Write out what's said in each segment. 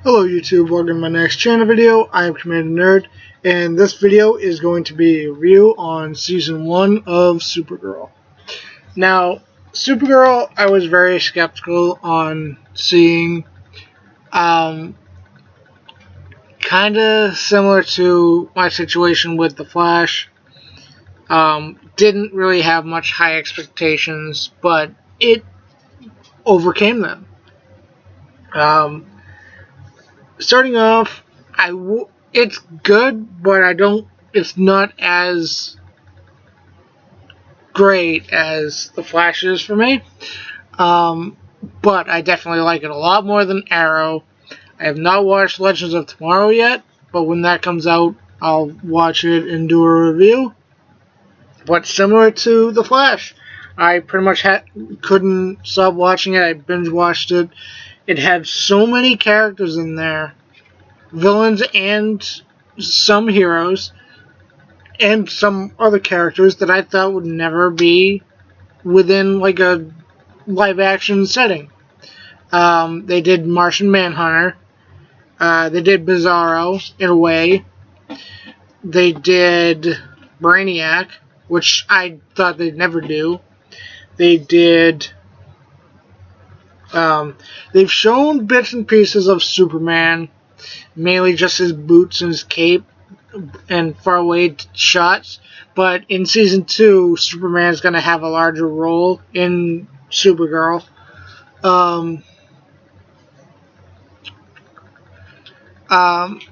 Hello YouTube, welcome to my next channel video. I am Commander Nerd, and this video is going to be a review on Season 1 of Supergirl. Now, Supergirl, I was very skeptical on seeing. Kinda similar to my situation with The Flash. Didn't really have much high expectations, but it overcame them. Starting off, it's good, but it's not as great as The Flash is for me. But I definitely like it a lot more than Arrow. I have not watched Legends of Tomorrow yet, but when that comes out, I'll watch it and do a review. But similar to The Flash, I pretty much couldn't stop watching it. I binge watched it. It had so many characters in there, villains and some heroes, and some other characters that I thought would never be within like a live action setting. They did Martian Manhunter. They did Bizarro in a way. They did Brainiac, which I thought they'd never do. They did. They've shown bits and pieces of Superman, mainly just his boots and his cape and faraway shots. But in Season 2, Superman's going to have a larger role in Supergirl.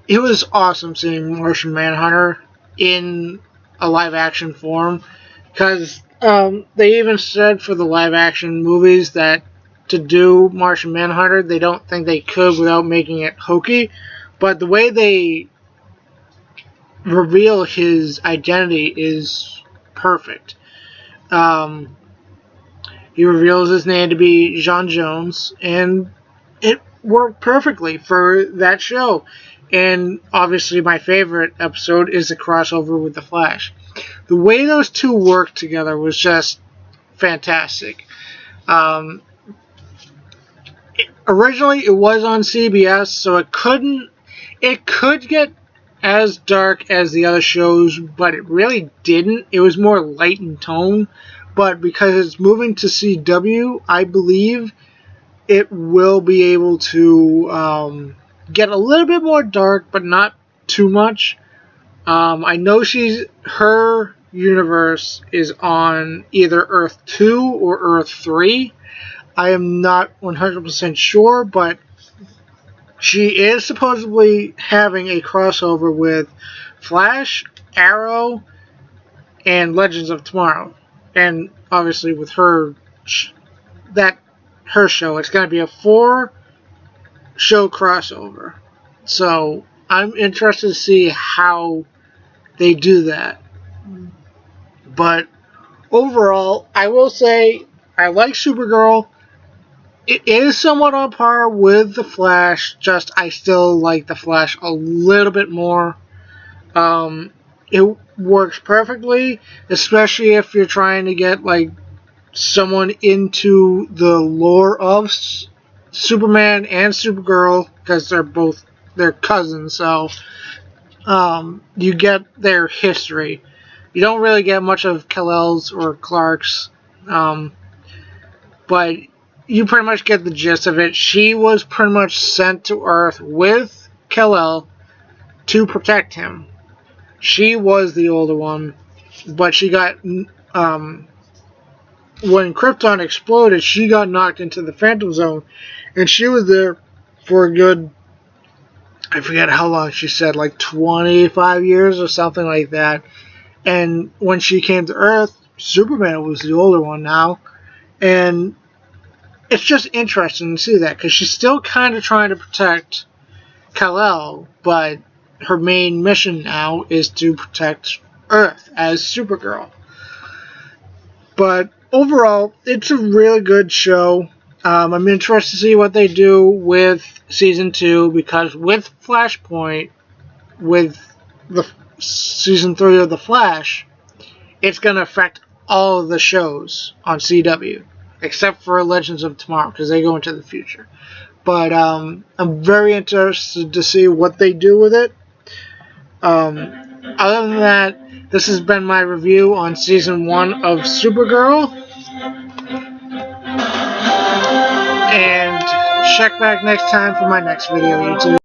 It was awesome seeing Martian Manhunter in a live-action form, because they even said for the live-action movies that to do Martian Manhunter, they don't think they could without making it hokey. But the way they reveal his identity is perfect. He reveals his name to be John Jones, and it worked perfectly for that show. And obviously my favorite episode is the crossover with The Flash. The way those two worked together was just fantastic. Originally it was on CBS, so it could get as dark as the other shows, but it really didn't. It was more light in tone, but because it's moving to CW, I believe it will be able to get a little bit more dark, but not too much. I know her universe is on either Earth 2 or Earth 3. I am not 100% sure, but she is supposedly having a crossover with Flash, Arrow, and Legends of Tomorrow. And obviously with her show, it's going to be a 4-show crossover. So I'm interested to see how they do that. But overall, I will say I like Supergirl. It is somewhat on par with The Flash, just I still like The Flash a little bit more. It works perfectly, especially if you're trying to get like someone into the lore of Superman and Supergirl, because they're cousins, so you get their history. You don't really get much of Kal-El's or Clark's, but you pretty much get the gist of it. She was pretty much sent to Earth with Kal-El to protect him. She was the older one, but she got when Krypton exploded, she got knocked into the Phantom Zone, and she was there for a good, I forget how long she said, like 25 years or something like that. And when she came to Earth, Superman was the older one now, and it's just interesting to see that, because she's still kind of trying to protect Kal-El, but her main mission now is to protect Earth as Supergirl. But overall, it's a really good show. I'm interested to see what they do with Season 2, because with Flashpoint, with the Season 3 of The Flash, it's going to affect all of the shows on CW. except for Legends of Tomorrow, because they go into the future. But I'm very interested to see what they do with it. Other than that, this has been my review on Season 1 of Supergirl. And check back next time for my next video, YouTube.